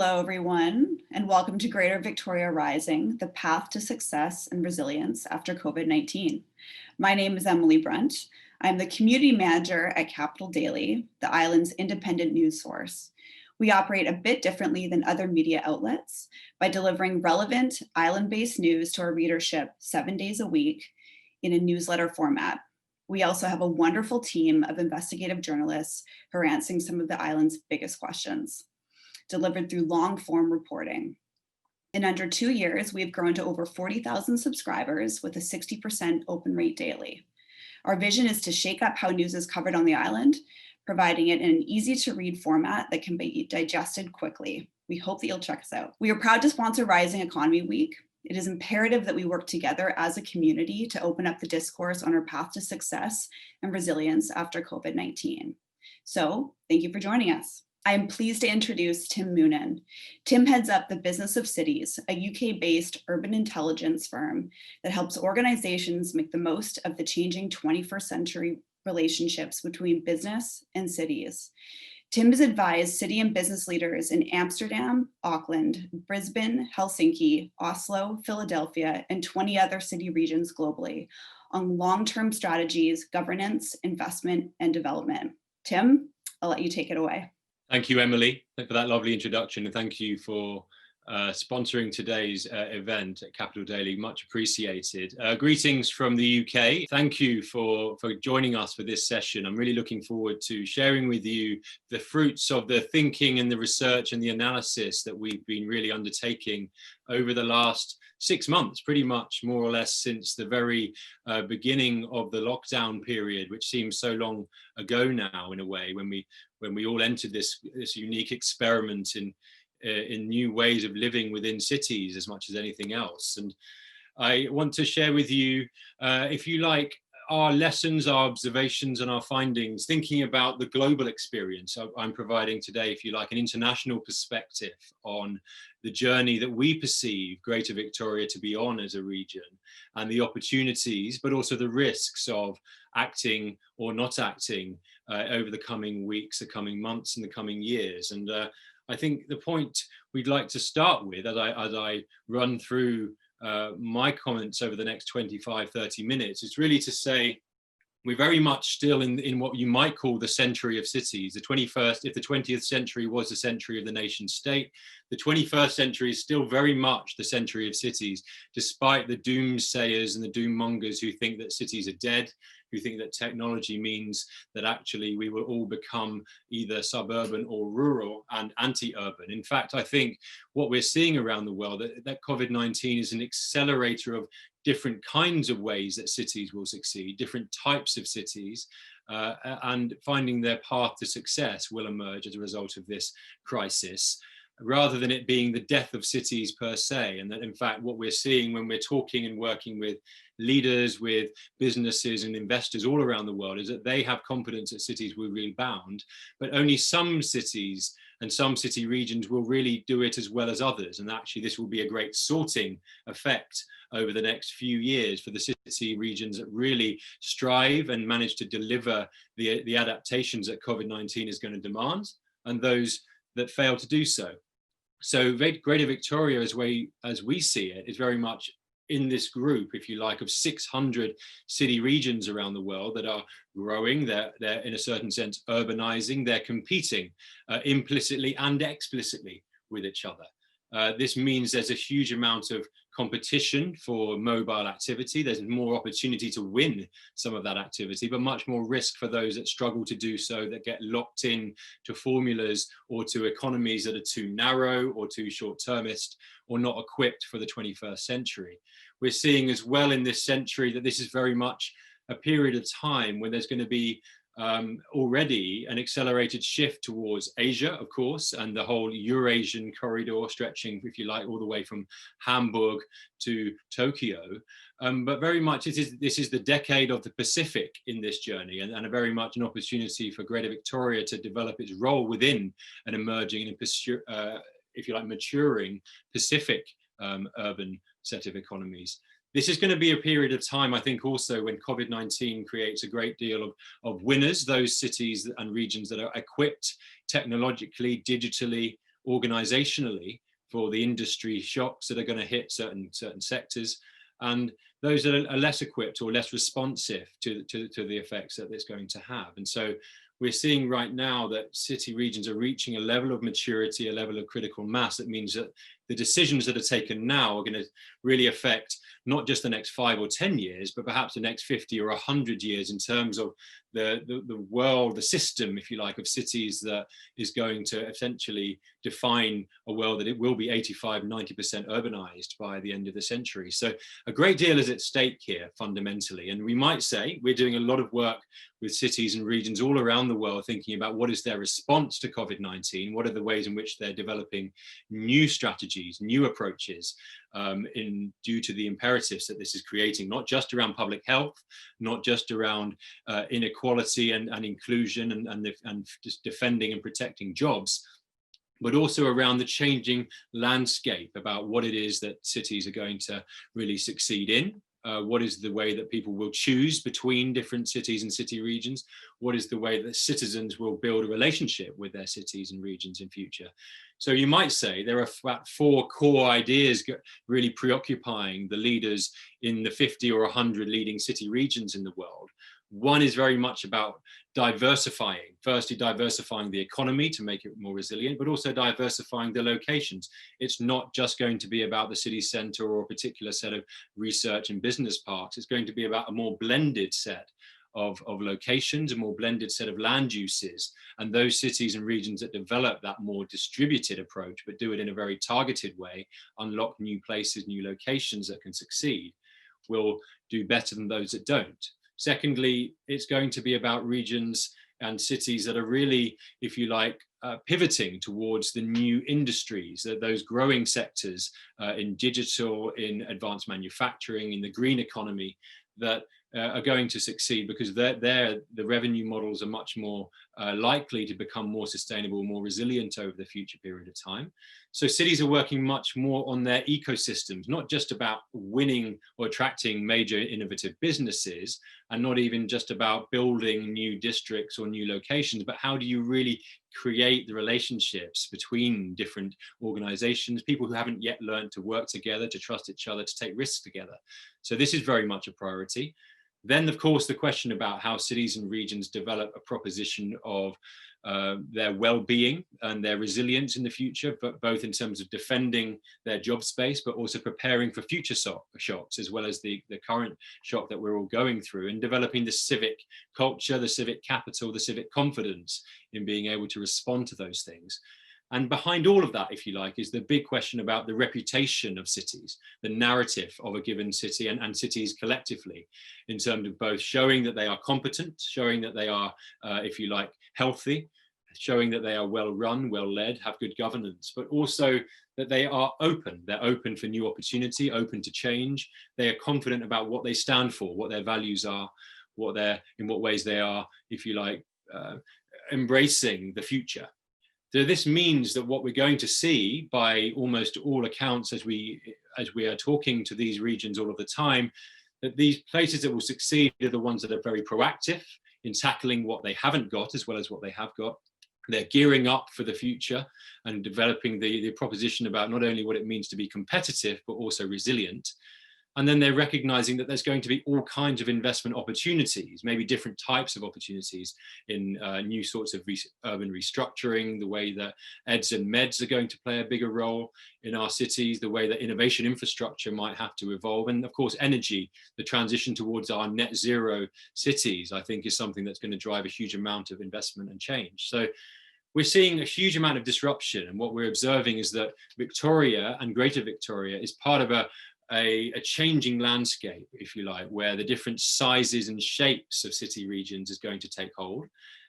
Hello, everyone, and welcome to Greater Victoria Rising, the path to success and resilience after COVID-19. My name is Emmalee Brunt. I'm the community manager at Capital Daily, the island's independent news source. We operate a bit differently than other media outlets by delivering relevant island-based news to our readership 7 days a week in a newsletter format. We also have a wonderful team of investigative journalists who are answering some of the island's biggest questions, delivered through long-form reporting. In under 2 years, we've grown to over 40,000 subscribers with a 60% open rate daily. Our vision is to shake up how news is covered on the island, providing it in an easy-to-read format that can be digested quickly. We hope that you'll check us out. We are proud to sponsor Rising Economy Week. It is imperative that we work together as a community to open up the discourse on our path to success and resilience after COVID-19. So, thank you for joining us. I am pleased to introduce Tim Moonen. Tim heads up the Business of Cities, a UK-based urban intelligence firm that helps organizations make the most of the changing 21st century relationships between business and cities. Tim has advised city and business leaders in Amsterdam, Auckland, Brisbane, Helsinki, Oslo, Philadelphia, and 20 other city regions globally on long-term strategies, governance, investment, and development. Tim, I'll let you take it away. Thank you, Emmalee, for that lovely introduction, and thank you for sponsoring today's event at Capital Daily. Much appreciated. Greetings from the UK. Thank you for joining us for this session. I'm really looking forward to sharing with you the fruits of the thinking and the research and the analysis that we've been really undertaking over the last 6 months, pretty much more or less since the very beginning of the lockdown period, which seems so long ago now in a way, when we all entered this unique experiment in new ways of living within cities as much as anything else. And I want to share with you, if you like, our lessons, our observations, and our findings, thinking about the global experience. I'm providing today, if you like, an international perspective on the journey that we perceive Greater Victoria to be on as a region, and the opportunities, but also the risks of acting or not acting over the coming weeks, the coming months, and the coming years. And I think the point we'd like to start with, as I run through my comments over the next 25, 30 minutes, is really to say we're very much still in what you might call the century of cities. The 21st, if the 20th century was the century of the nation state, the 21st century is still very much the century of cities, despite the doomsayers and the doommongers who think that cities are dead, who think that technology means that actually we will all become either suburban or rural and anti-urban. In fact, I think what we're seeing around the world, that COVID-19 is an accelerator of different kinds of ways that cities will succeed, different types of cities, and finding their path to success will emerge as a result of this crisis, rather than it being the death of cities per se. And that in fact, what we're seeing when we're talking and working with leaders, with businesses and investors all around the world, is that they have confidence that cities will rebound, but only some cities and some city regions will really do it as well as others. And actually this will be a great sorting effect over the next few years for the city regions that really strive and manage to deliver the adaptations that COVID-19 is going to demand, and those that fail to do so. So Greater Victoria, as we see it, is very much in this group, if you like, of 600 city regions around the world that are growing. They're in a certain sense urbanizing. They're competing implicitly and explicitly with each other. This means there's a huge amount of competition for mobile activity. There's more opportunity to win some of that activity, but much more risk for those that struggle to do so, that get locked in to formulas or to economies that are too narrow or too short-termist or not equipped for the 21st century. We're seeing as well in this century that this is very much a period of time when there's going to be already an accelerated shift towards Asia, of course, and the whole Eurasian corridor stretching, if you like, all the way from Hamburg to Tokyo. But very much this is the decade of the Pacific in this journey, and a very much an opportunity for Greater Victoria to develop its role within an emerging and, if you like, maturing Pacific urban set of economies. This is going to be a period of time, I think, also when COVID-19 creates a great deal of winners, those cities and regions that are equipped technologically, digitally, organizationally for the industry shocks that are going to hit certain sectors, and those that are less equipped or less responsive to the effects that it's going to have. And so we're seeing right now that city regions are reaching a level of maturity, a level of critical mass. That means that the decisions that are taken now are going to really affect not just the next 5 or 10 years, but perhaps the next 50 or 100 years in terms of the world, the system, if you like, of cities that is going to essentially define a world that it will be 85–90% urbanized by the end of the century. So a great deal is at stake here fundamentally. And we might say we're doing a lot of work with cities and regions all around the world, thinking about what is their response to COVID-19, what are the ways in which they're developing new strategies, new approaches, due to the imperatives that this is creating, not just around public health, not just around inequality and inclusion and just defending and protecting jobs, but also around the changing landscape about what it is that cities are going to really succeed in. What is the way that people will choose between different cities and city regions? What is the way that citizens will build a relationship with their cities and regions in future? So you might say there are about 4 core ideas really preoccupying the leaders in the 50 or 100 leading city regions in the world. One is very much about diversifying, firstly diversifying the economy to make it more resilient, but also diversifying the locations. It's not just going to be about the city centre or a particular set of research and business parks. It's going to be about a more blended set of locations, a more blended set of land uses. And those cities and regions that develop that more distributed approach, but do it in a very targeted way, unlock new places, new locations that can succeed, will do better than those that don't. Secondly, it's going to be about regions and cities that are really, if you like, pivoting towards the new industries, those growing sectors in digital, in advanced manufacturing, in the green economy, that are going to succeed because the revenue models are much more likely to become more sustainable, more resilient over the future period of time. So cities are working much more on their ecosystems, not just about winning or attracting major innovative businesses, and not even just about building new districts or new locations, but how do you really create the relationships between different organizations, people who haven't yet learned to work together, to trust each other, to take risks together. So this is very much a priority. Then, of course, the question about how cities and regions develop a proposition of their well-being and their resilience in the future, but both in terms of defending their job space, but also preparing for future shocks, as well as the current shock that we're all going through, and developing the civic culture, the civic capital, the civic confidence in being able to respond to those things. And behind all of that, if you like, is the big question about the reputation of cities, the narrative of a given city and cities collectively, in terms of both showing that they are competent, showing that they are, if you like, healthy, showing that they are well run, well led, have good governance, but also that they are open. They're open for new opportunity, open to change. They are confident about what they stand for, what their values are, in what ways they are, if you like, embracing the future. So this means that what we're going to see, by almost all accounts, as we are talking to these regions all of the time, that these places that will succeed are the ones that are very proactive in tackling what they haven't got as well as what they have got. They're gearing up for the future and developing the proposition about not only what it means to be competitive, but also resilient. And then they're recognizing that there's going to be all kinds of investment opportunities, maybe different types of opportunities in new sorts of urban restructuring, the way that EDs and MEDs are going to play a bigger role in our cities, the way that innovation infrastructure might have to evolve. And of course, energy, the transition towards our net zero cities, I think is something that's going to drive a huge amount of investment and change. So we're seeing a huge amount of disruption. And what we're observing is that Victoria and Greater Victoria is part of a changing landscape, if you like, where the different sizes and shapes of city regions is going to take hold.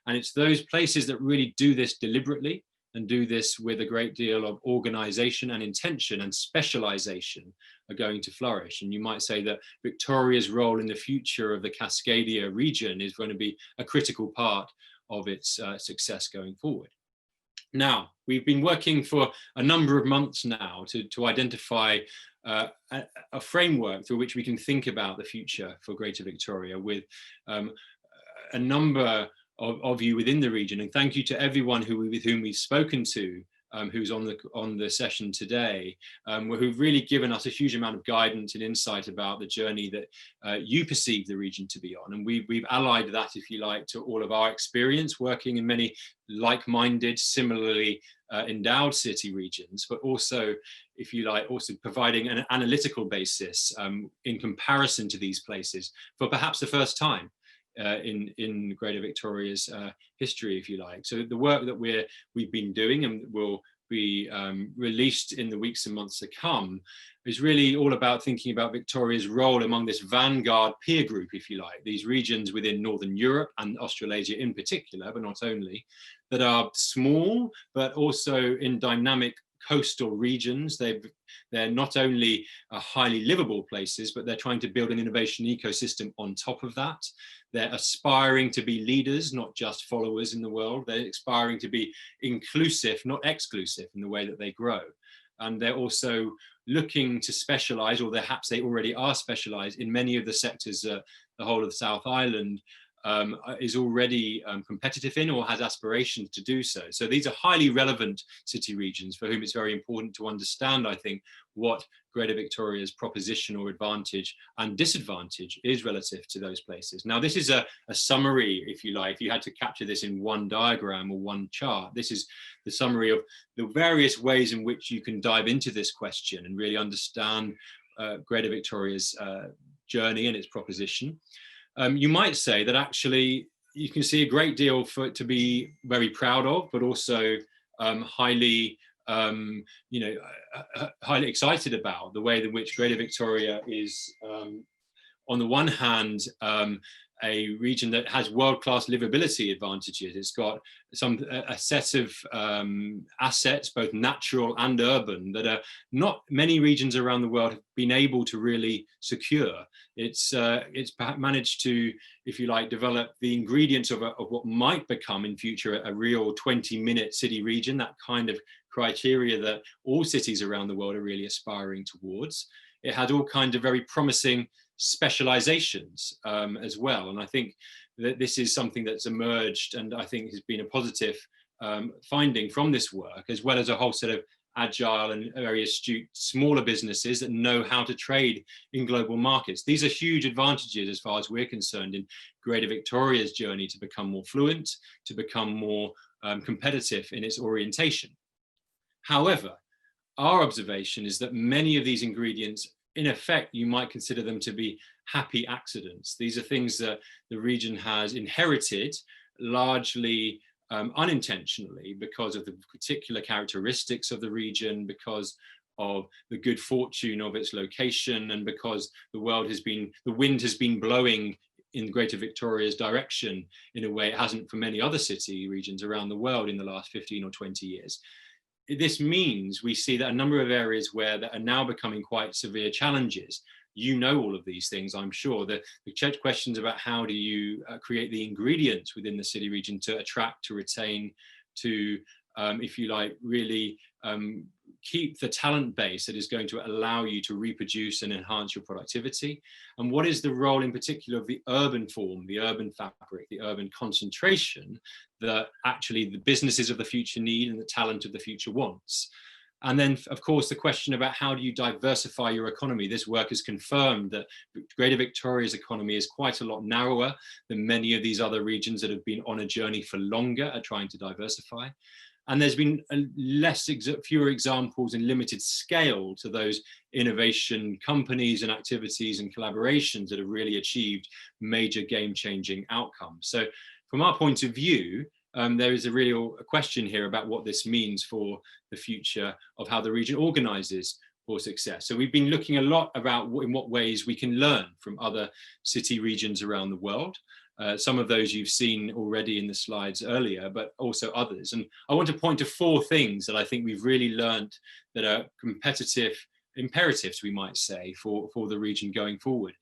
And it's those places that really do this deliberately and do this with a great deal of organization and intention and specialization are going to flourish. And you might say that Victoria's role in the future of the Cascadia region is going to be a critical part of its success going forward. Now, we've been working for a number of months now to identify a framework through which we can think about the future for Greater Victoria with a number of you within the region. And thank you to everyone with whom we've spoken to who's on the session today, who've really given us a huge amount of guidance and insight about the journey that you perceive the region to be on. And we've allied that, if you like, to all of our experience working in many like-minded, similarly endowed city regions, but also, if you like, also providing an analytical basis in comparison to these places for perhaps the first time in Greater Victoria's history, if you like. So the work that we've been doing and will be released in the weeks and months to come is really all about thinking about Victoria's role among this vanguard peer group, if you like, these regions within Northern Europe and Australasia in particular, but not only, that are small, but also in dynamic coastal regions. They're not only highly livable places, but they're trying to build an innovation ecosystem on top of that. They're aspiring to be leaders, not just followers in the world. They're aspiring to be inclusive, not exclusive in the way that they grow. And they're also looking to specialize, or perhaps they already are specialized in many of the sectors the whole of the South Island is already competitive in or has aspirations to do so. So these are highly relevant city regions for whom it's very important to understand, I think, what Greater Victoria's proposition or advantage and disadvantage is relative to those places. Now, this is a summary, if you like. If you had to capture this in one diagram or one chart, this is the summary of the various ways in which you can dive into this question and really understand Greater Victoria's journey and its proposition. You might say that actually you can see a great deal for it to be very proud of, but also highly highly excited about the way in which Greater Victoria is, on the one hand, a region that has world-class livability advantages. It's got a set of assets, both natural and urban, that are not many regions around the world have been able to really secure. It's perhaps managed to, if you like, develop the ingredients of what might become in future a real 20-minute city region, that kind of criteria that all cities around the world are really aspiring towards. It had all kinds of very promising specializations as well. And I think that this is something that's emerged and I think has been a positive finding from this work, as well as a whole set of agile and very astute smaller businesses that know how to trade in global markets. These are huge advantages as far as we're concerned in Greater Victoria's journey to become more fluent, to become more competitive in its orientation. However, our observation is that many of these ingredients, in effect, you might consider them to be happy accidents. These are things that the region has inherited largely unintentionally because of the particular characteristics of the region, because of the good fortune of its location, and because the wind has been blowing in Greater Victoria's direction in a way it hasn't for many other city regions around the world in the last 15 or 20 years. This means we see that a number of areas where there are now becoming quite severe challenges. You know all of these things, I'm sure. The questions about how do you create the ingredients within the city region to attract, to retain, to, if you like, really keep the talent base that is going to allow you to reproduce and enhance your productivity. And what is the role in particular of the urban form, the urban fabric, the urban concentration that actually the businesses of the future need and the talent of the future wants? And then, of course, the question about how do you diversify your economy? This work has confirmed that Greater Victoria's economy is quite a lot narrower than many of these other regions that have been on a journey for longer at trying to diversify. And there's been fewer examples in limited scale to those innovation companies and activities and collaborations that have really achieved major game-changing outcomes. So from our point of view, there is a real question here about what this means for the future of how the region organizes for success. So we've been looking a lot about in what ways we can learn from other city regions around the world. Some of those you've seen already in the slides earlier, but also others. And I want to point to 4 things that I think we've really learned that are competitive imperatives, we might say, for the region going forward.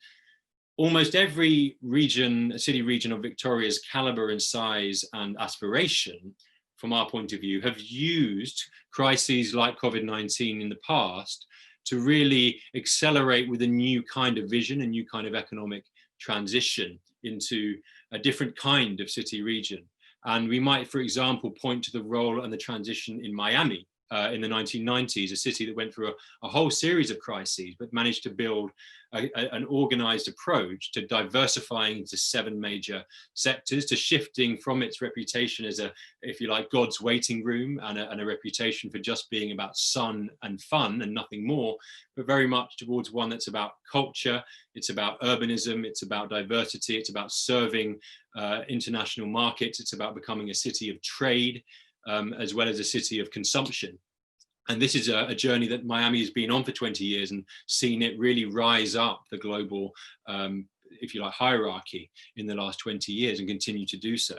Almost every region, city region of Victoria's caliber and size and aspiration, from our point of view, have used crises like COVID-19 in the past to really accelerate with a new kind of vision, a new kind of economic transition into a different kind of city region. And we might, for example, point to the role and the transition in Miami in the 1990s, a city that went through a whole series of crises, but managed to build an organized approach to diversifying into 7 major sectors, to shifting from its reputation as a, if you like, God's waiting room and a reputation for just being about sun and fun and nothing more, but very much towards one that's about culture, it's about urbanism, it's about diversity, it's about serving international markets, it's about becoming a city of trade, as well as a city of consumption. And this is a journey that Miami has been on for 20 years and seen it really rise up the global, if you like, hierarchy in the last 20 years and continue to do so.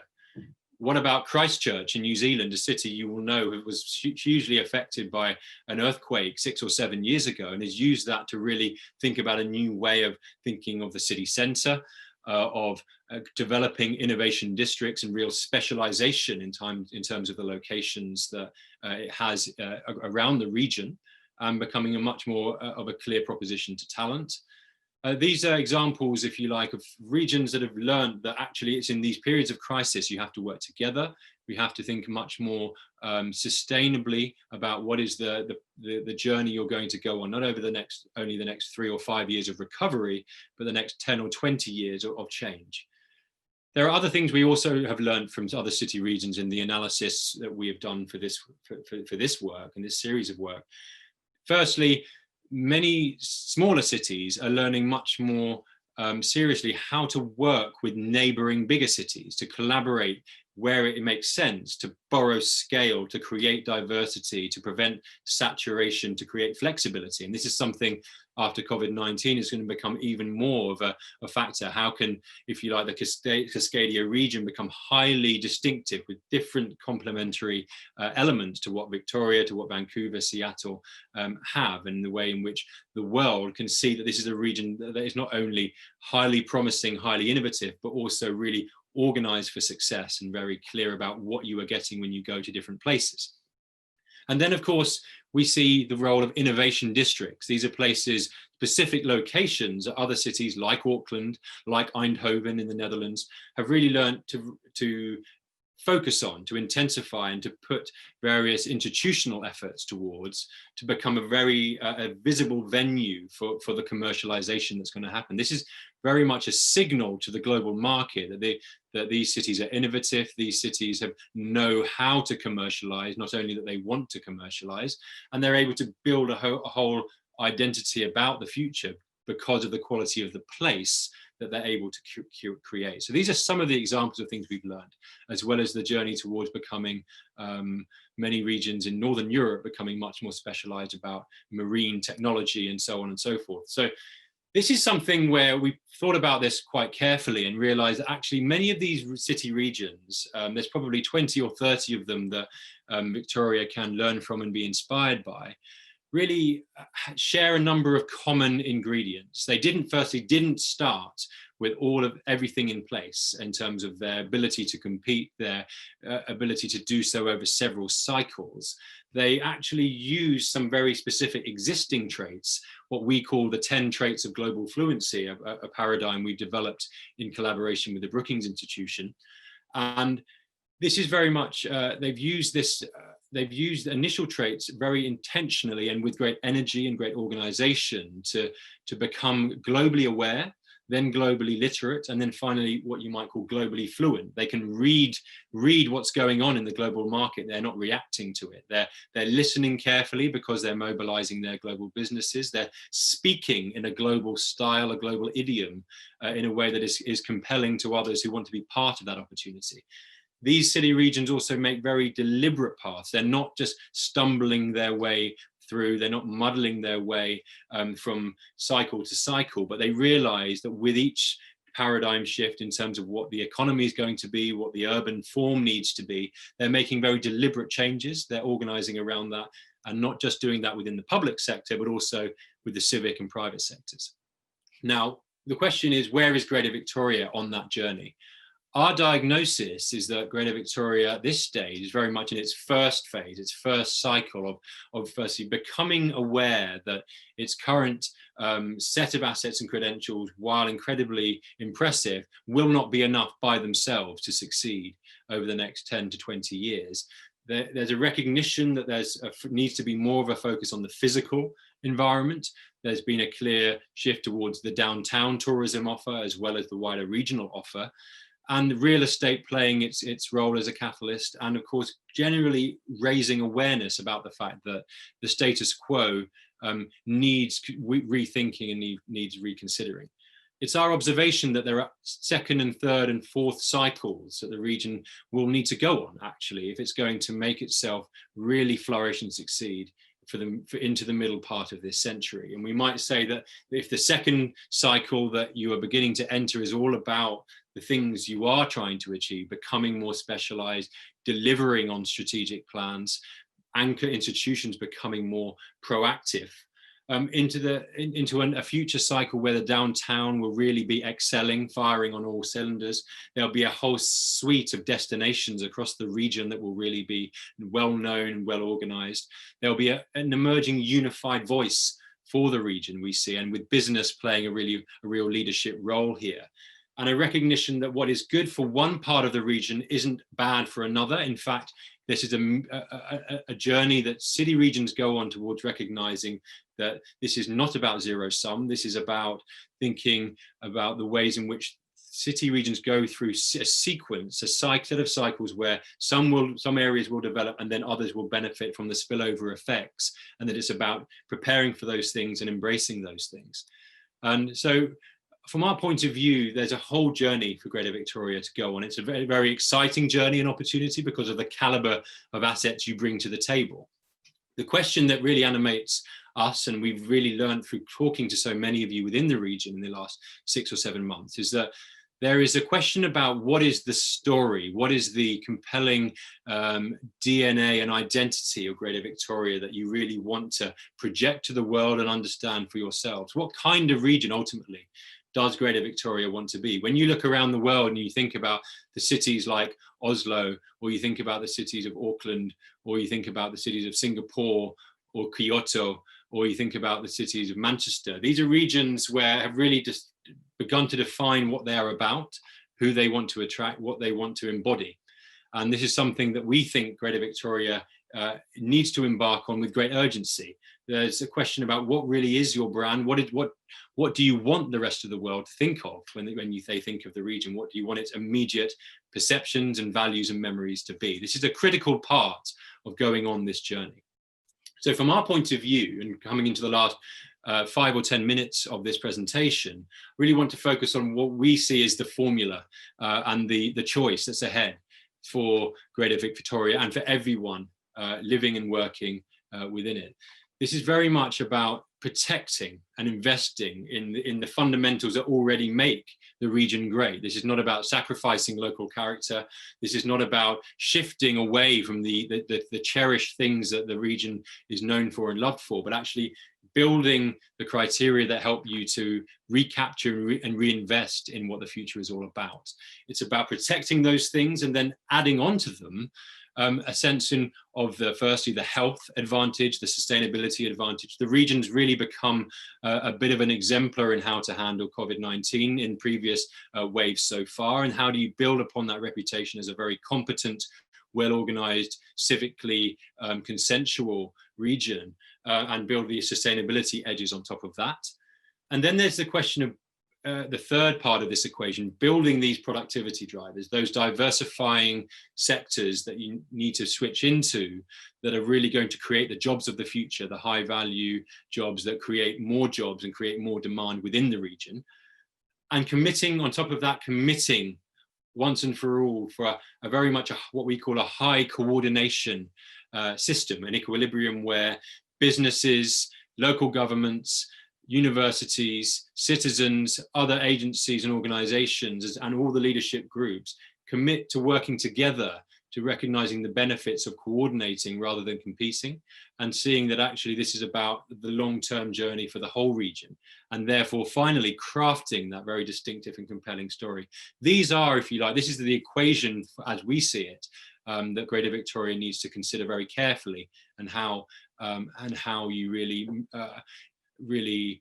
What about Christchurch in New Zealand, a city you will know was hugely affected by an earthquake 6 or 7 years ago, and has used that to really think about a new way of thinking of the city centre, of developing innovation districts and real specialization in terms of the locations that it has around the region, and becoming a much more of a clear proposition to talent. These are examples, if you like, of regions that have learned that actually it's in these periods of crisis you have to work together. We have to think much more sustainably about what is the journey you're going to go on, not over only the next 3 or 5 years of recovery, but the next 10 or 20 years of change. There are other things we also have learned from other city regions in the analysis that we have done for this work and this series of work. Firstly, many smaller cities are learning much more seriously how to work with neighboring bigger cities, to collaborate where it makes sense, to borrow scale, to create diversity, to prevent saturation, to create flexibility. And this is something after COVID-19 is going to become even more of a factor. How can, if you like, the Cascadia region become highly distinctive with different complementary elements to what Victoria, to what Vancouver, Seattle have, and the way in which the world can see that this is a region that is not only highly promising, highly innovative, but also really organized for success and very clear about what you are getting when you go to different places. And then, of course, we see the role of innovation districts. These are places, specific locations that other cities like Auckland, like Eindhoven in the Netherlands, have really learned to focus on, to intensify, and to put various institutional efforts towards, to become a very visible venue for the commercialization that's going to happen. This is very much a signal to the global market that these cities are innovative, these cities know how to commercialize, not only that they want to commercialize, and they're able to build a whole identity about the future because of the quality of the place that they're able to create. So these are some of the examples of things we've learned, as well as the journey towards becoming many regions in Northern Europe becoming much more specialized about marine technology and so on and so forth. So this is something where we thought about this quite carefully and realized that actually many of these city regions, there's probably 20 or 30 of them that Victoria can learn from and be inspired by, really share a number of common ingredients. They didn't start with everything in place in terms of their ability to compete, their ability to do so over several cycles. They actually use some very specific existing traits, what we call the 10 traits of global fluency, a paradigm we developed in collaboration with the Brookings Institution. And this is very much, they've used initial traits very intentionally and with great energy and great organization to become globally aware, then globally literate, and then finally what you might call globally fluent. They can read what's going on in the global market. They're not reacting to it. They're listening carefully because they're mobilizing their global businesses. They're speaking in a global style, a global idiom, in a way that is compelling to others who want to be part of that opportunity. These city regions also make very deliberate paths. They're not just stumbling their way through, they're not muddling their way from cycle to cycle, but they realize that with each paradigm shift in terms of what the economy is going to be, what the urban form needs to be, they're making very deliberate changes. They're organizing around that, and not just doing that within the public sector, but also with the civic and private sectors. Now, the question is, where is Greater Victoria on that journey? Our diagnosis is that Greater Victoria at this stage is very much in its first phase, its first cycle of firstly becoming aware that its current set of assets and credentials, while incredibly impressive, will not be enough by themselves to succeed over the next 10 to 20 years. there's a recognition that needs to be more of a focus on the physical environment. There's been a clear shift towards the downtown tourism offer as well as the wider regional offer, and real estate playing its role as a catalyst, and of course generally raising awareness about the fact that the status quo needs rethinking and needs reconsidering. It's our observation that there are second and third and fourth cycles that the region will need to go on, actually, if it's going to make itself really flourish and succeed into the middle part of this century. And we might say that if the second cycle that you are beginning to enter is all about the things you are trying to achieve, becoming more specialized, delivering on strategic plans, anchor institutions becoming more proactive, into a future cycle where the downtown will really be excelling, firing on all cylinders. There'll be a whole suite of destinations across the region that will really be well known, well organized. There'll be an emerging unified voice for the region, we see, and with business playing a real leadership role here. And a recognition that what is good for one part of the region isn't bad for another. In fact, this is a journey that city regions go on towards recognizing that this is not about zero sum. This is about thinking about the ways in which city regions go through a sequence, a set of cycles where some areas will develop and then others will benefit from the spillover effects, and that it's about preparing for those things and embracing those things. And so from our point of view, there's a whole journey for Greater Victoria to go on. It's a very, very exciting journey and opportunity because of the caliber of assets you bring to the table. The question that really animates us, and we've really learned through talking to so many of you within the region in the last 6 or 7 months, is that there is a question about what is the story, what is the compelling DNA and identity of Greater Victoria that you really want to project to the world and understand for yourselves. What kind of region ultimately does Greater Victoria want to be? When you look around the world and you think about the cities like Oslo, or you think about the cities of Auckland, or you think about the cities of Singapore or Kyoto, or you think about the cities of Manchester, these are regions where have really just begun to define what they are about, who they want to attract, what they want to embody. And this is something that we think Greater Victoria needs to embark on with great urgency. There's a question about what really is your brand, what do you want the rest of the world to think of when they think of the region? What do you want its immediate perceptions and values and memories to be? This is a critical part of going on this journey. So from our point of view, and coming into the last 5 or 10 minutes of this presentation, really want to focus on what we see as the formula and the choice that's ahead for Greater Victoria and for everyone living and working within it. This is very much about protecting and investing in the fundamentals that already make the region great. This is not about sacrificing local character. This is not about shifting away from the cherished things that the region is known for and loved for, but actually building the criteria that help you to recapture and reinvest in what the future is all about. It's about protecting those things and then adding on to them a sense of firstly the health advantage, the sustainability advantage. The region's really become a bit of an exemplar in how to handle COVID-19 in previous waves so far, and how do you build upon that reputation as a very competent, well-organized, civically consensual region, and build the sustainability edges on top of that. And then there's the question of the third part of this equation, building these productivity drivers, those diversifying sectors that you need to switch into that are really going to create the jobs of the future, the high value jobs that create more jobs and create more demand within the region. And committing on top of that, committing once and for all for a very much what we call a high coordination system, an equilibrium where businesses, local governments, universities, citizens, other agencies and organizations, and all the leadership groups commit to working together to recognizing the benefits of coordinating rather than competing, and seeing that actually this is about the long-term journey for the whole region, and therefore finally crafting that very distinctive and compelling story. These are, if you like, this is the equation as we see it, that Greater Victoria needs to consider very carefully, and how you really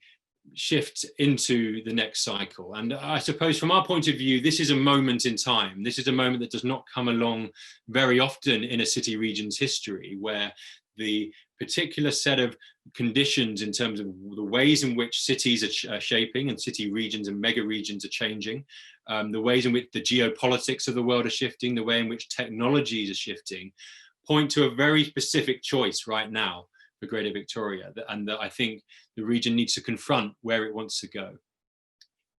shift into the next cycle. And I suppose from our point of view, this is a moment in time. This is a moment that does not come along very often in a city region's history, where the particular set of conditions in terms of the ways in which cities are shaping and city regions and mega regions are changing, the ways in which the geopolitics of the world are shifting, the way in which technologies are shifting, point to a very specific choice right now for Greater Victoria, and that I think the region needs to confront where it wants to go.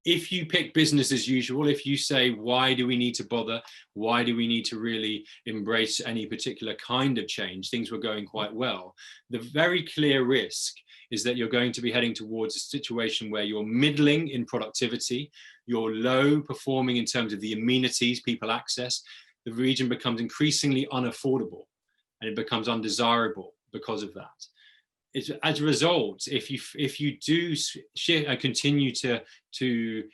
If you pick business as usual, if you say, why do we need to bother? Why do we need to really embrace any particular kind of change? Things were going quite well. The very clear risk is that you're going to be heading towards a situation where you're middling in productivity, you're low performing in terms of the amenities people access. The region becomes increasingly unaffordable and it becomes undesirable because of that. As a result, if you do continue to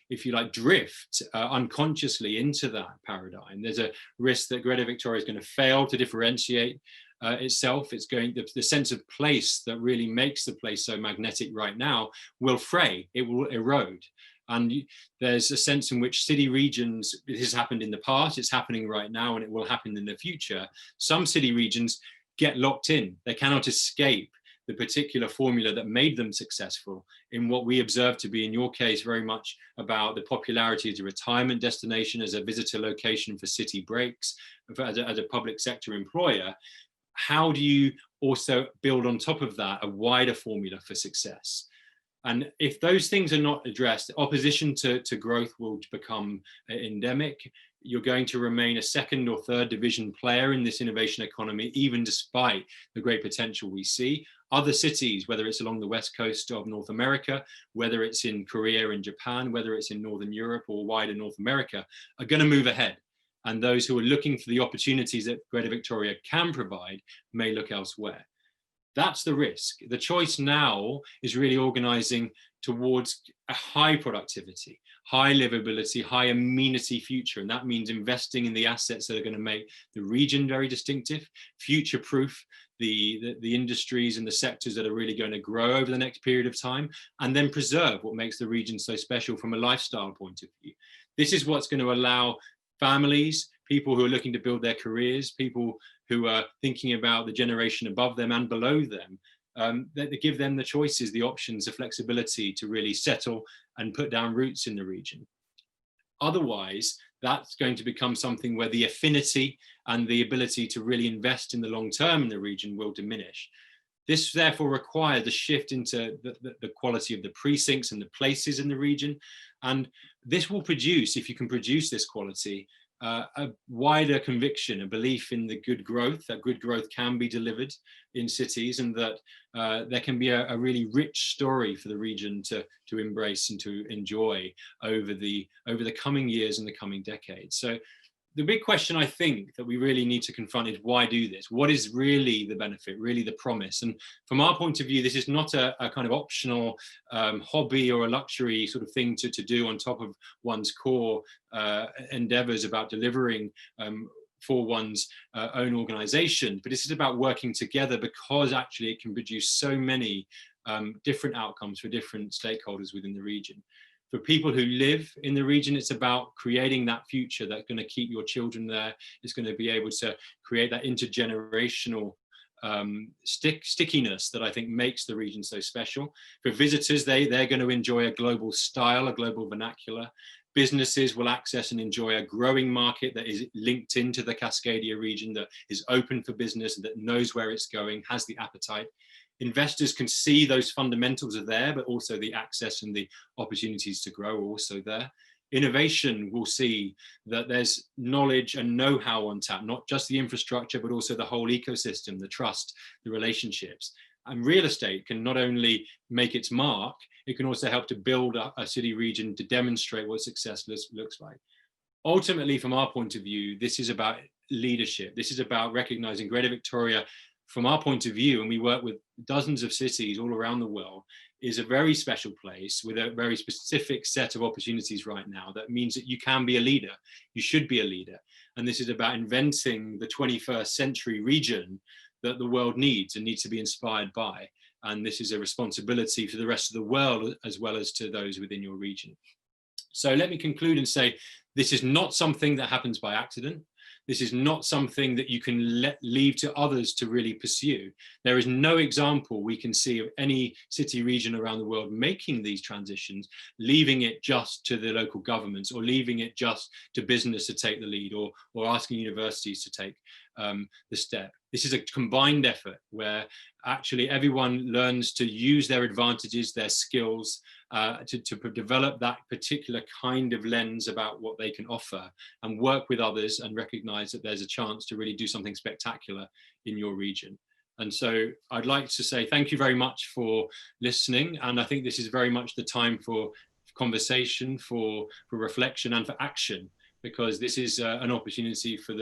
if you like drift unconsciously into that paradigm, there's a risk that Greater Victoria is going to fail to differentiate itself. It's going the sense of place that really makes the place so magnetic right now will fray. It will erode. And there's a sense in which city regions, it has happened in the past, it's happening right now, and it will happen in the future. Some city regions get locked in. They cannot escape the particular formula that made them successful in what we observe to be, in your case, very much about the popularity as a retirement destination, as a visitor location for city breaks, as a public sector employer. How do you also build on top of that a wider formula for success? And if those things are not addressed, opposition to growth will become endemic. You're going to remain a second or third division player in this innovation economy, even despite the great potential we see. Other cities, whether it's along the west coast of North America, whether it's in Korea and Japan, whether it's in Northern Europe or wider North America, are going to move ahead. And those who are looking for the opportunities that Greater Victoria can provide may look elsewhere. That's the risk. The choice now is really organizing towards a high productivity, high livability, high amenity future. And that means investing in the assets that are going to make the region very distinctive, future-proof the industries and the sectors that are really going to grow over the next period of time, and then preserve what makes the region so special from a lifestyle point of view. This is what's going to allow families, people who are looking to build their careers, people who are thinking about the generation above them and below them, that they give them the choices, the options, the flexibility to really settle and put down roots in the region. Otherwise, that's going to become something where the affinity and the ability to really invest in the long term in the region will diminish. This therefore requires a shift into the quality of the precincts and the places in the region. And this will produce, if you can produce this quality, a wider conviction, a belief in the good growth, that good growth can be delivered in cities, and that there can be a really rich story for the region to embrace and to enjoy over the coming years and the coming decades. So the big question I think that we really need to confront is, why do this? What is really the benefit, really the promise? And from our point of view, this is not a kind of optional hobby or a luxury sort of thing to do on top of one's core endeavors about delivering for one's own organization, but this is about working together, because actually it can produce so many different outcomes for different stakeholders within the region. For people who live in the region, it's about creating that future that's going to keep your children there. It's going to be able to create that intergenerational stickiness that I think makes the region so special. For visitors, they're going to enjoy a global style, a global vernacular. Businesses will access and enjoy a growing market that is linked into the Cascadia region, that is open for business, that knows where it's going, has the appetite. Investors can see those fundamentals are there, but also the access and the opportunities to grow are also there. Innovation will see that there's knowledge and know-how on tap, not just the infrastructure, but also the whole ecosystem, the trust, the relationships. And real estate can not only make its mark, it can also help to build a city region to demonstrate what success looks like. Ultimately, from our point of view, this is about leadership. This is about recognizing Greater Victoria, from our point of view, and we work with dozens of cities all around the world, is a very special place with a very specific set of opportunities right now. That means that you can be a leader, you should be a leader. And this is about inventing the 21st century region that the world needs and needs to be inspired by. and this is a responsibility for the rest of the world as well as to those within your region. So let me conclude and say, this is not something that happens by accident. This is not something that you can leave to others to really pursue. There is no example we can see of any city region around the world making these transitions, leaving it just to the local governments, or leaving it just to business to take the lead, or asking universities to take the step. This is a combined effort where actually everyone learns to use their advantages, their skills, to develop that particular kind of lens about what they can offer, and work with others and recognize that there's a chance to really do something spectacular in your region. And so I'd like to say thank you very much for listening. And I think this is very much the time for conversation, for reflection, and for action, because this is an opportunity for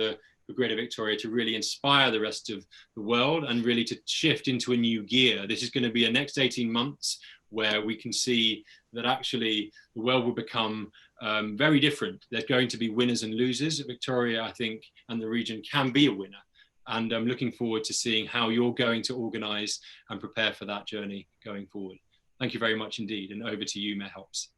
Greater Victoria to really inspire the rest of the world and really to shift into a new gear. This is going to be a next 18 months where we can see that actually the world will become very different. There's going to be winners and losers. Victoria, I think, and the region can be a winner. And I'm looking forward to seeing how you're going to organise and prepare for that journey going forward. Thank you very much indeed. And over to you, Mayor Helps.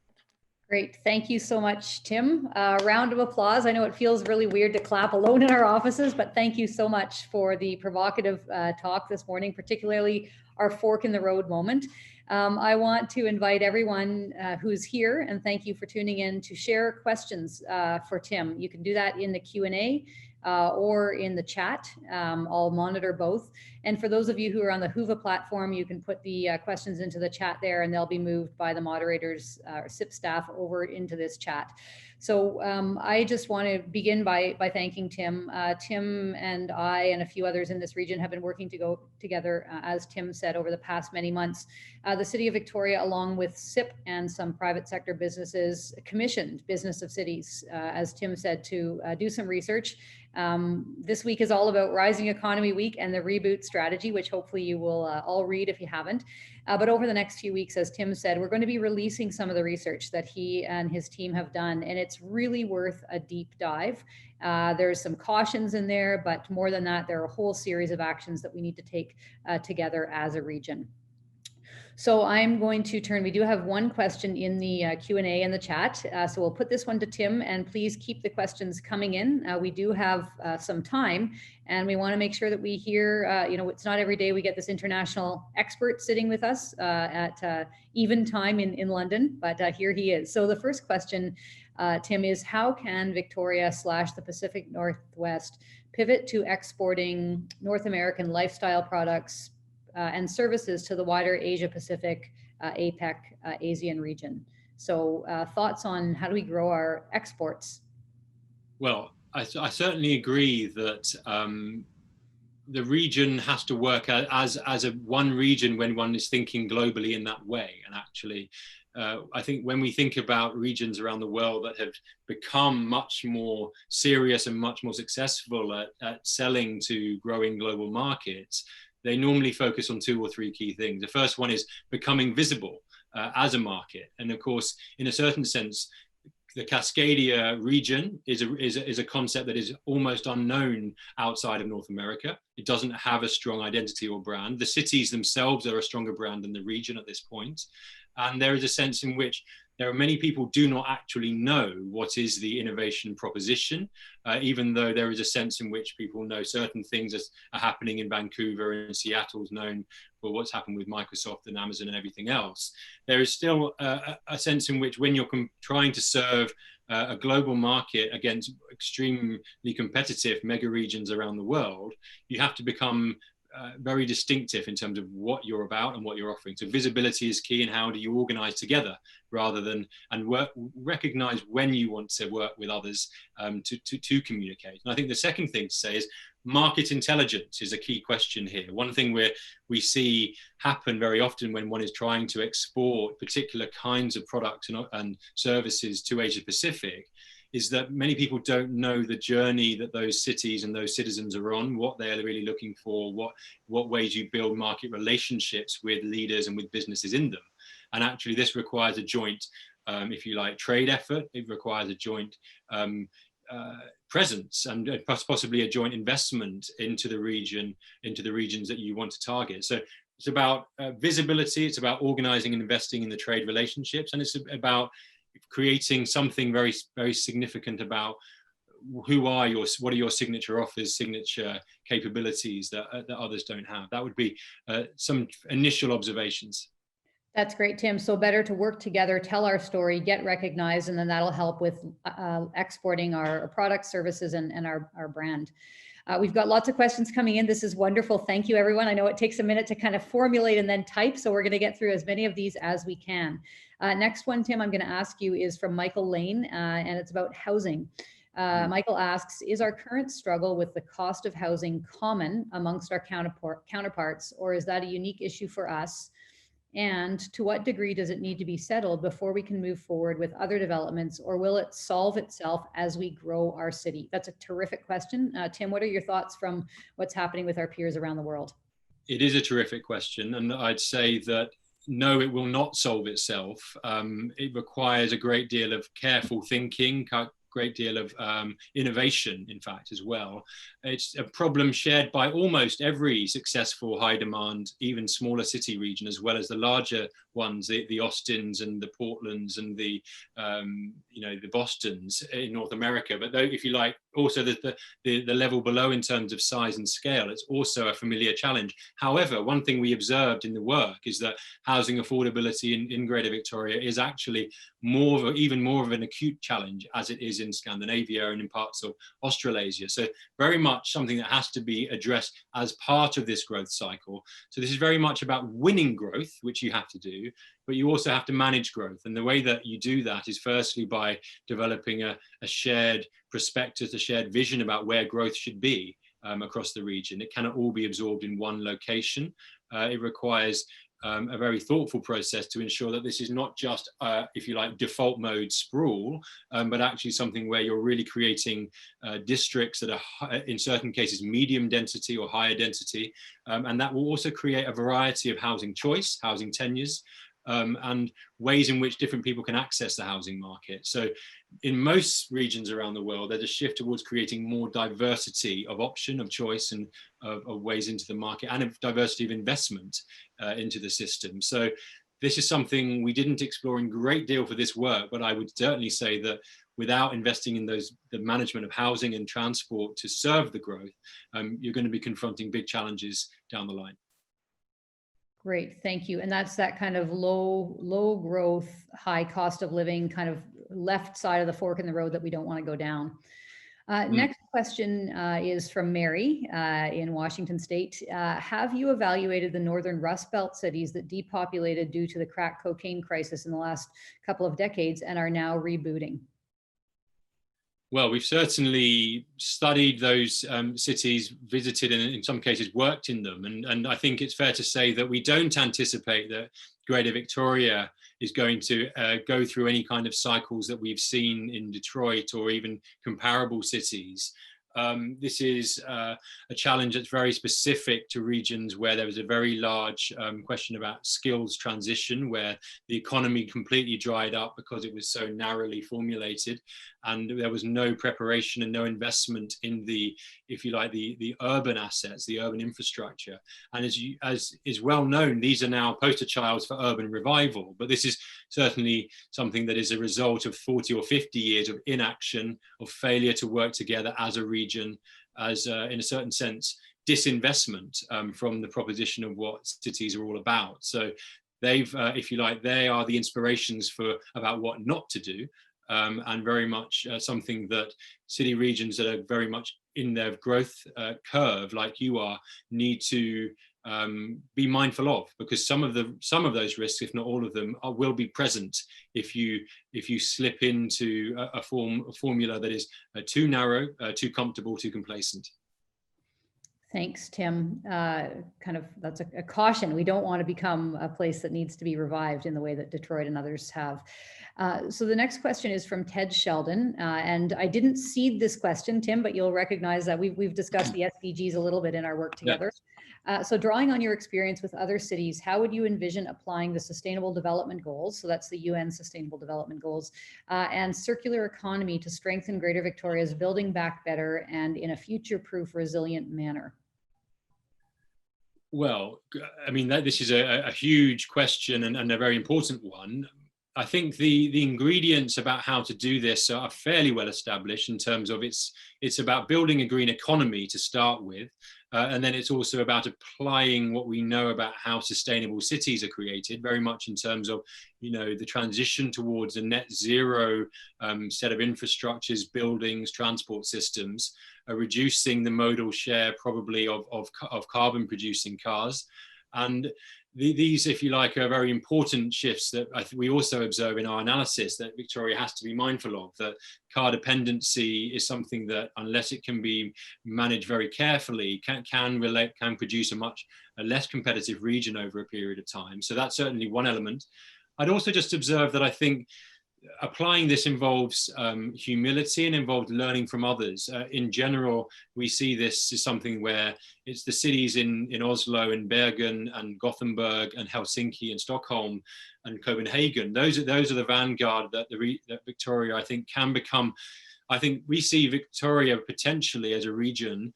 Great. Thank you so much, Tim. Round of applause. I know it feels really weird to clap alone in our offices, but thank you so much for the provocative talk this morning, particularly our fork in the road moment. I want to invite everyone who's here, and thank you for tuning in, to share questions for Tim. You can do that in the Q&A or in the chat. I'll monitor both. And for those of you who are on the Whova platform, you can put the questions into the chat there, and they'll be moved by the moderators or SIP staff over into this chat. So I just want to begin by thanking Tim. Tim and I and a few others in this region have been working to go together, as Tim said, over the past many months. The City of Victoria, along with SIP and some private sector businesses, commissioned Business of Cities, as Tim said, to do some research. This week is all about Rising Economy Week and the Reboot Strategy, which hopefully you will all read if you haven't. But over the next few weeks, as Tim said, we're going to be releasing some of the research that he and his team have done, and it's really worth a deep dive. There's some cautions in there, but more than that, there are a whole series of actions that we need to take together as a region. So I'm going to turn, we do have one question in the Q&A in the chat. So we'll put this one to Tim, and please keep the questions coming in. We do have some time, and we want to make sure that we hear, you know, it's not every day we get this international expert sitting with us at even time in London, but here he is. So the first question, Tim, is how can Victoria / the Pacific Northwest pivot to exporting North American lifestyle products and services to the wider Asia Pacific, APEC, ASEAN region? So thoughts on how do we grow our exports? Well, I certainly agree that the region has to work as a one region when one is thinking globally in that way. And actually, I think when we think about regions around the world that have become much more serious and much more successful at selling to growing global markets, they normally focus on 2 or 3 key things. The first one is becoming visible as a market. And of course, in a certain sense, the Cascadia region is a concept that is almost unknown outside of North America. It doesn't have a strong identity or brand. The cities themselves are a stronger brand than the region at this point. And there is a sense in which there are many people do not actually know what is the innovation proposition, even though there is a sense in which people know certain things are happening in Vancouver, and Seattle's known for what's happened with Microsoft and Amazon and everything else. There is still a sense in which when you're trying to serve a global market against extremely competitive mega regions around the world, you have to become very distinctive in terms of what you're about and what you're offering. So visibility is key, and how do you organize together rather than, and recognize when you want to work with others to communicate. And I think the second thing to say is market intelligence is a key question here. One thing we see happen very often when one is trying to export particular kinds of products and services to Asia Pacific is that many people don't know the journey that those cities and those citizens are on, what they're really looking for, what ways you build market relationships with leaders and with businesses in them. And actually this requires a joint, if you like, trade effort. It requires a joint presence and possibly a joint investment into the region, into the regions that you want to target. So it's about visibility, it's about organizing and investing in the trade relationships, and it's about creating something very, very significant about what are your signature offers, signature capabilities that others don't have. That would be some initial observations. That's great, Tim. So better to work together, tell our story, get recognized, and then that'll help with exporting our products, services, and our brand. We've got lots of questions coming in. This is wonderful. Thank you, everyone. I know it takes a minute to kind of formulate and then type, so we're going to get through as many of these as we can. Next one, Tim, I'm going to ask you is from Michael Lane, and it's about housing. Michael asks, is our current struggle with the cost of housing common amongst our counterparts, or is that a unique issue for us? And to what degree does it need to be settled before we can move forward with other developments, or will it solve itself as we grow our city? That's a terrific question. Tim, what are your thoughts from what's happening with our peers around the world? It is a terrific question, and I'd say that no, it will not solve itself. It requires a great deal of careful thinking, great deal of innovation, in fact, as well. It's a problem shared by almost every successful high demand, even smaller city region, as well as the larger ones, the Austins and the Portlands and the the Bostons in North America. But though, if you like, also the level below in terms of size and scale, it's also a familiar challenge. However, one thing we observed in the work is that housing affordability in Greater Victoria is actually even more of an acute challenge as it is in Scandinavia and in parts of Australasia. So very much something that has to be addressed as part of this growth cycle. So this is very much about winning growth, which you have to do, but you also have to manage growth. And the way that you do that is firstly by developing a shared prospectus, a shared vision about where growth should be across the region. It cannot all be absorbed in one location. It requires a very thoughtful process to ensure that this is not just, if you like, default mode sprawl, but actually something where you're really creating districts that are, in certain cases, medium density or higher density. And that will also create a variety of housing choice, housing tenures, and ways in which different people can access the housing market. So in most regions around the world, there's a shift towards creating more diversity of option, of choice, and of ways into the market, and of diversity of investment into the system. So this is something we didn't explore in great deal for this work, but I would certainly say that without investing in the management of housing and transport to serve the growth, you're going to be confronting big challenges down the line. Great, thank you. And that's that kind of low growth, high cost of living, kind of left side of the fork in the road that we don't want to go down. Next question is from Mary in Washington State. Have you evaluated the Northern Rust Belt cities that depopulated due to the crack cocaine crisis in the last couple of decades and are now rebooting? Well, we've certainly studied those cities, visited and in some cases worked in them. And I think it's fair to say that we don't anticipate that Greater Victoria is going to go through any kind of cycles that we've seen in Detroit or even comparable cities. This is a challenge that's very specific to regions where there was a very large question about skills transition, where the economy completely dried up because it was so narrowly formulated, and there was no preparation and no investment in the, if you like, the urban assets, the urban infrastructure. And as is well known, these are now poster childs for urban revival, but this is certainly something that is a result of 40 or 50 years of inaction, of failure to work together as a region, as in a certain sense, disinvestment from the proposition of what cities are all about. So they've, if you like, they are the inspirations about what not to do, and very much something that city regions that are very much in their growth curve, like you are, need to be mindful of, because some of those risks, if not all of them, will be present if you slip into a formula that is too narrow, too comfortable, too complacent. Thanks, Tim. Kind of, that's a caution. We don't want to become a place that needs to be revived in the way that Detroit and others have. So the next question is from Ted Sheldon, and I didn't seed this question, Tim, but you'll recognize that we've discussed the SDGs a little bit in our work together. Yeah. So drawing on your experience with other cities, how would you envision applying the Sustainable Development Goals, so that's the UN Sustainable Development Goals, and circular economy to strengthen Greater Victoria's building back better and in a future-proof, resilient manner? Well, I mean, this is a huge question and a very important one. I think the ingredients about how to do this are fairly well established in terms of it's about building a green economy to start with, and then it's also about applying what we know about how sustainable cities are created, very much in terms of, you know, the transition towards a net zero set of infrastructures, buildings, transport systems, reducing the modal share probably of carbon producing cars. And these, if you like, are very important shifts that we also observe in our analysis that Victoria has to be mindful of, that car dependency is something that, unless it can be managed very carefully, can produce a much less competitive region over a period of time. So that's certainly one element. I'd also just observe that I think applying this involves humility and involved learning from others. In general, we see this as something where it's the cities in Oslo and Bergen and Gothenburg and Helsinki and Stockholm and Copenhagen. Those are the vanguard that Victoria, I think, can become. I think we see Victoria potentially as a region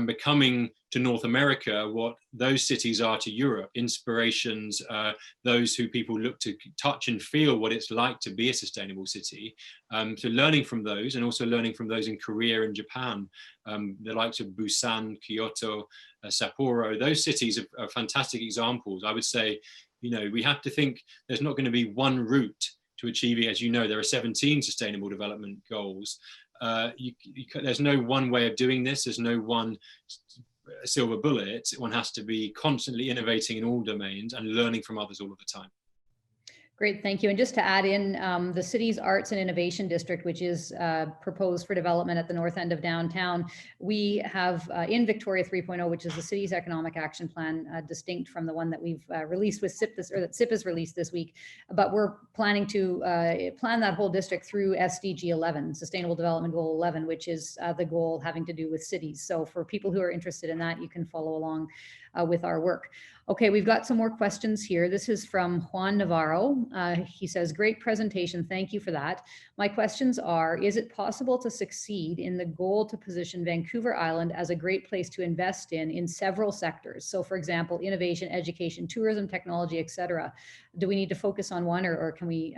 becoming to North America what those cities are to Europe, inspirations, those who people look to touch and feel what it's like to be a sustainable city. So learning from those, and also learning from those in Korea and Japan, the likes of Busan, Kyoto, Sapporo. Those cities are fantastic examples. I would say, you know, we have to think there's not going to be one route to achieving, as you know, there are 17 sustainable development goals. There's no one way of doing this. There's no one silver bullet. One has to be constantly innovating in all domains and learning from others all of the time. Great, thank you. And just to add in, the city's Arts and Innovation District, which is proposed for development at the north end of downtown, we have in Victoria 3.0, which is the city's economic action plan, distinct from the one that we've released with SIP, or that SIP has released this week. But we're planning to plan that whole district through SDG 11, Sustainable Development Goal 11, which is the goal having to do with cities. So for people who are interested in that, you can follow along with our work. Okay, we've got some more questions here. This is from Juan Navarro. He says, great presentation, thank you for that. My questions are, is it possible to succeed in the goal to position Vancouver Island as a great place to invest in several sectors? So for example, innovation, education, tourism, technology, etc. Do we need to focus on one, or can we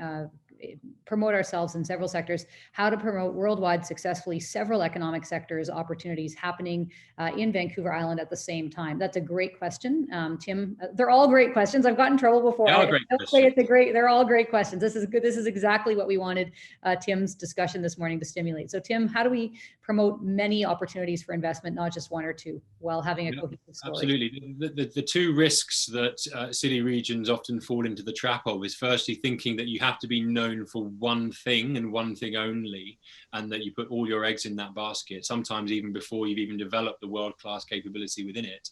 promote ourselves in several sectors? How to promote worldwide successfully several economic sectors, opportunities happening in Vancouver Island at the same time? That's a great question, Tim. They're all great questions. I've gotten in trouble before. They're all great questions. They're all great questions. This is good. This is exactly what we wanted Tim's discussion this morning to stimulate. So Tim, how do we promote many opportunities for investment, not just one or two, while having a cohesive story? Absolutely. The two risks that city regions often fall into the trap of is firstly thinking that you have to be known for one thing and one thing only, and that you put all your eggs in that basket, sometimes even before you've even developed the world-class capability within it.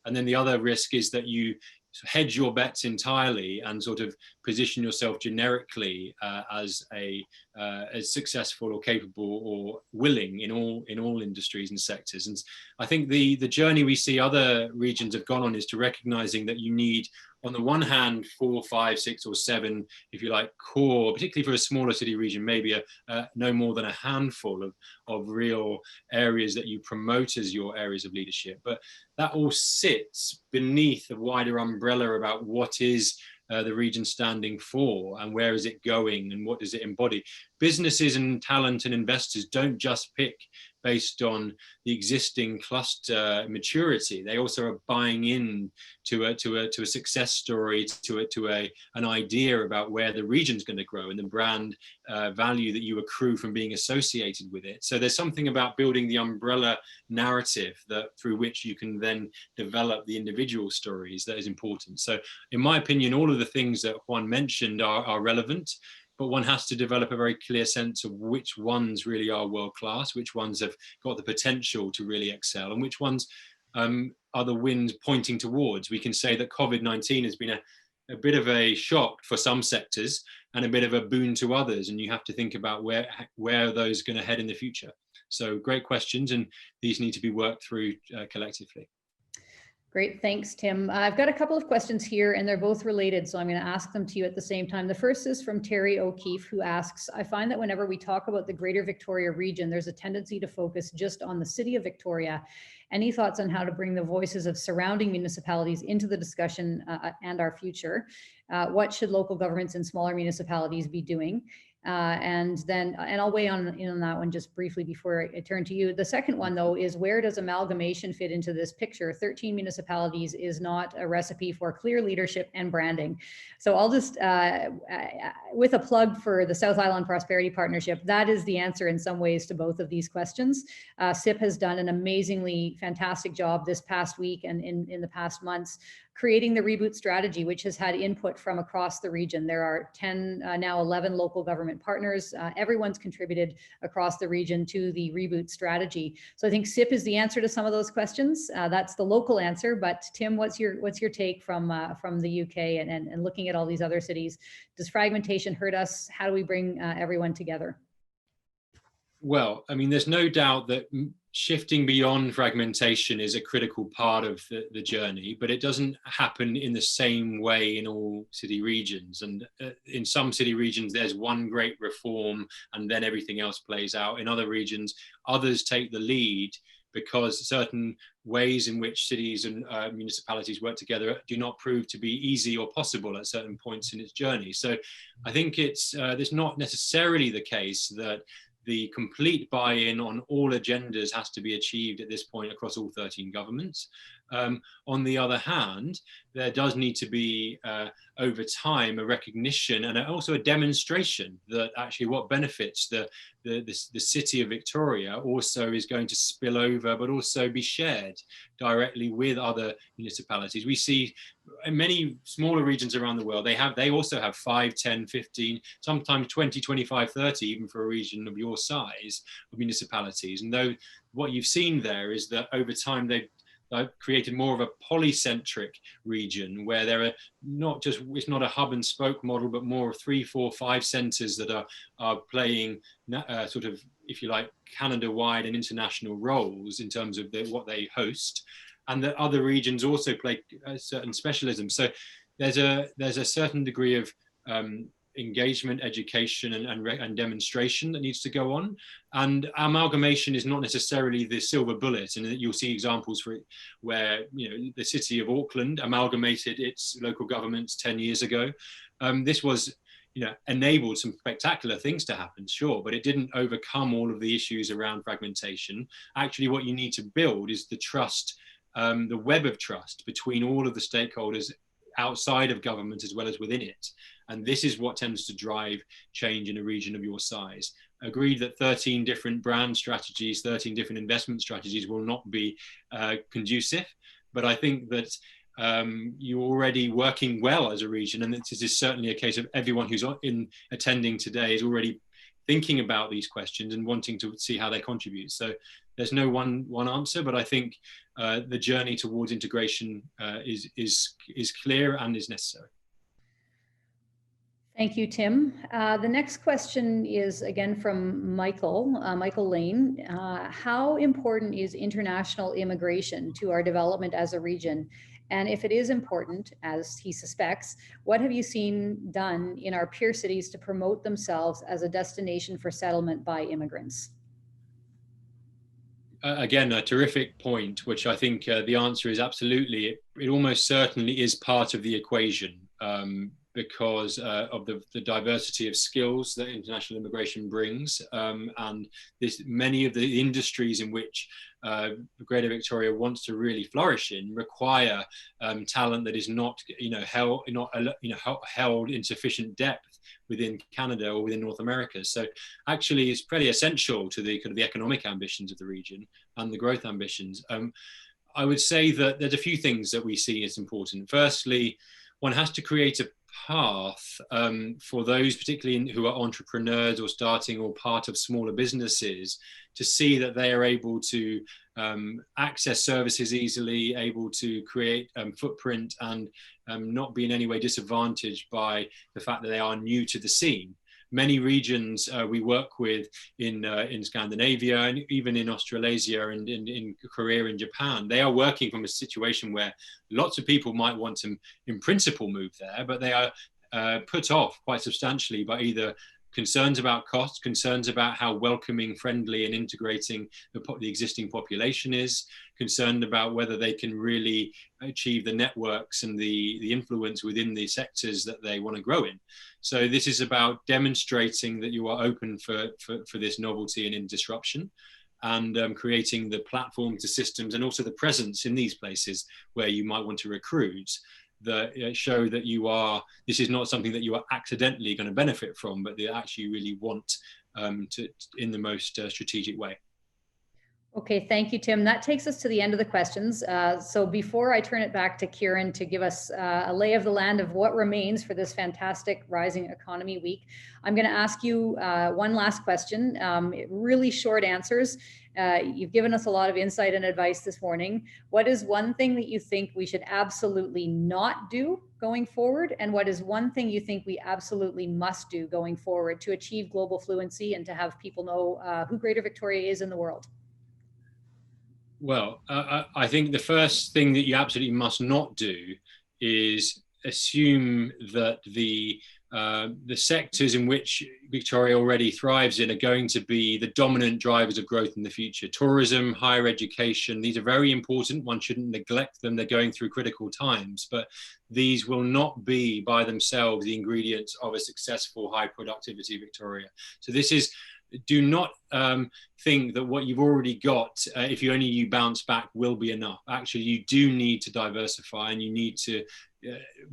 And then the other risk is that you hedge your bets entirely and sort of position yourself generically as successful or capable or willing in all industries and sectors. And I think the journey we see other regions have gone on is to recognizing that you need, on the one hand, 4, 5, 6 or 7, if you like, core, particularly for a smaller city region, maybe no more than a handful of real areas that you promote as your areas of leadership. But that all sits beneath a wider umbrella about what is the region standing for, and where is it going, and what does it embody. Businesses and talent and investors don't just pick based on the existing cluster maturity. They also are buying in to a success story, to an idea about where the region's going to grow and the brand value that you accrue from being associated with it. So there's something about building the umbrella narrative that through which you can then develop the individual stories that is important. So in my opinion, all of the things that Juan mentioned are relevant, but one has to develop a very clear sense of which ones really are world-class, which ones have got the potential to really excel, and which ones are the winds pointing towards. We can say that COVID-19 has been a bit of a shock for some sectors and a bit of a boon to others, and you have to think about where are those going to head in the future. So great questions, and these need to be worked through collectively. Great, thanks, Tim. I've got a couple of questions here and they're both related, so I'm going to ask them to you at the same time. The first is from Terry O'Keefe, who asks, I find that whenever we talk about the Greater Victoria region, there's a tendency to focus just on the city of Victoria. Any thoughts on how to bring the voices of surrounding municipalities into the discussion and our future? What should local governments in smaller municipalities be doing? And I'll weigh in on that one just briefly before I turn to you. The second one, though, is where does amalgamation fit into this picture? 13 municipalities is not a recipe for clear leadership and branding. So I'll just, with a plug for the South Island Prosperity Partnership, that is the answer in some ways to both of these questions. SIP has done an amazingly fantastic job this past week and in the past months creating the reboot strategy, which has had input from across the region. There are 10, now 11 local government partners. Everyone's contributed across the region to the reboot strategy. So I think SIP is the answer to some of those questions. That's the local answer. But Tim, what's your take from the UK and looking at all these other cities? Does fragmentation hurt us? How do we bring everyone together? Well, I mean, there's no doubt that shifting beyond fragmentation is a critical part of the journey, but it doesn't happen in the same way in all city regions. And in some city regions, there's one great reform and then everything else plays out. In other regions, others take the lead because certain ways in which cities and municipalities work together do not prove to be easy or possible at certain points in its journey. So I think it's not necessarily the case that the complete buy-in on all agendas has to be achieved at this point across all 13 governments. On the other hand, there does need to be, over time, a recognition and also a demonstration that actually what benefits the city of Victoria also is going to spill over, but also be shared directly with other municipalities. We see in many smaller regions around the world, they also have 5, 10, 15, sometimes 20, 25, 30, even for a region of your size of municipalities. And though what you've seen there is that over time they've created more of a polycentric region where there are it's not a hub and spoke model, but more of 3, 4, 5 centres that are playing sort of, if you like, Canada-wide and international roles in terms of what they host, and that other regions also play a certain specialism. So there's a certain degree of engagement, education, and demonstration that needs to go on. And amalgamation is not necessarily the silver bullet, and you'll see examples for it where the city of Auckland amalgamated its local governments 10 years ago. This was enabled some spectacular things to happen, sure, but it didn't overcome all of the issues around fragmentation. Actually, what you need to build is the trust, the web of trust between all of the stakeholders outside of government as well as within it. And this is what tends to drive change in a region of your size. Agreed that 13 different brand strategies, 13 different investment strategies will not be conducive, but I think that you're already working well as a region, and this is certainly a case of everyone who's attending today is already thinking about these questions and wanting to see how they contribute. So there's no one answer, but I think the journey towards integration is clear and is necessary. Thank you, Tim. The next question is again from Michael Lane. How important is international immigration to our development as a region? And if it is important, as he suspects, what have you seen done in our peer cities to promote themselves as a destination for settlement by immigrants? Again, a terrific point, which I think the answer is absolutely. It almost certainly is part of the equation because of the diversity of skills that international immigration brings, and many of the industries in which Greater Victoria wants to really flourish in require talent that is not held in sufficient depth within Canada or within North America. So actually it's pretty essential to the kind of the economic ambitions of the region and the growth ambitions. I would say that there's a few things that we see as important. Firstly, one has to create a path for those particularly who are entrepreneurs or starting or part of smaller businesses to see that they are able to access services easily, able to create footprint and not be in any way disadvantaged by the fact that they are new to the scene. many regions we work with in Scandinavia and even in Australasia and in Korea and Japan, they are working from a situation where lots of people might want to, in principle, move there, but they are put off quite substantially by either concerns about costs, concerns about how welcoming, friendly and integrating the existing population is, concerned about whether they can really achieve the networks and the influence within the sectors that they want to grow in. So this is about demonstrating that you are open for this novelty and in disruption, and creating the platform to systems and also the presence in these places where you might want to recruit that show that this is not something that you are accidentally going to benefit from, but that actually really want to in the most strategic way. Okay, thank you, Tim. That takes us to the end of the questions. So before I turn it back to Kieran to give us a lay of the land of what remains for this fantastic Rising Economy Week, I'm going to ask you one last question. Really short answers. You've given us a lot of insight and advice this morning. What is one thing that you think we should absolutely not do going forward? And what is one thing you think we absolutely must do going forward to achieve global fluency and to have people know who Greater Victoria is in the world? Well, I think the first thing that you absolutely must not do is assume that the sectors in which Victoria already thrives in are going to be the dominant drivers of growth in the future. Tourism, higher education, these are very important. One shouldn't neglect them. They're going through critical times, but these will not be by themselves the ingredients of a successful high productivity Victoria. So this is, do not think that what you've already got, if you bounce back, will be enough. Actually, you do need to diversify, and you need to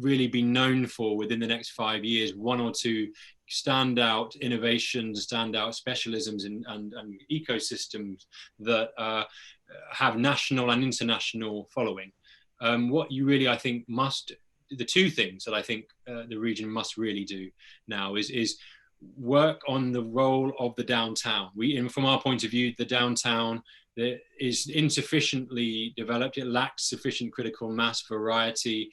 really be known for, within the next 5 years, one or two standout innovations, standout specialisms and ecosystems that have national and international following. What you really, I think, the two things that I think the region must really do now is work on the role of the downtown. From our point of view, the downtown is insufficiently developed. It lacks sufficient critical mass, variety.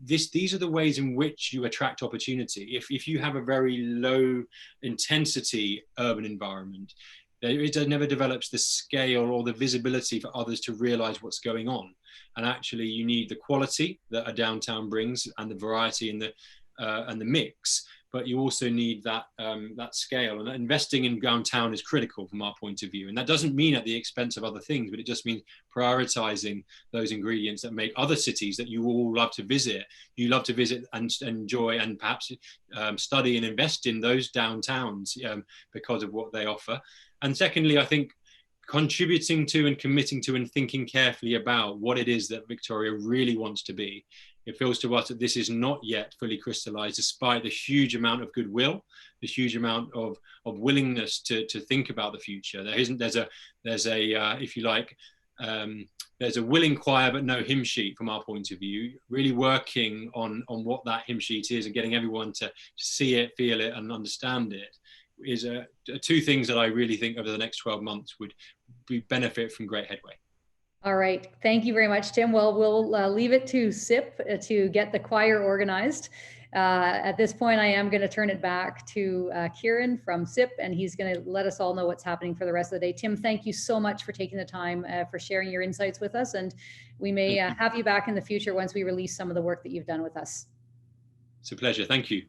These are the ways in which you attract opportunity. If you have a very low intensity urban environment, it never develops the scale or the visibility for others to realize what's going on. And actually, you need the quality that a downtown brings and the variety and the mix. But you also need that scale, and investing in downtown is critical from our point of view. And that doesn't mean at the expense of other things, but it just means prioritizing those ingredients that make other cities that you all love to visit. You love to visit and enjoy and perhaps study and invest in those downtowns because of what they offer. And secondly, I think contributing to and committing to and thinking carefully about what it is that Victoria really wants to be. It feels to us that this is not yet fully crystallized, despite the huge amount of goodwill, the huge amount of willingness to think about the future. There's a if you like, there's a willing choir but no hymn sheet from our point of view. Really working on what that hymn sheet is and getting everyone to see it, feel it, and understand it is two things that I really think over the next 12 months would benefit from great headway. All right. Thank you very much, Tim. Well, we'll leave it to SIP to get the choir organized. At this point, I am going to turn it back to Kieran from SIP, and he's going to let us all know what's happening for the rest of the day. Tim, thank you so much for taking the time for sharing your insights with us, and we may have you back in the future once we release some of the work that you've done with us. It's a pleasure. Thank you.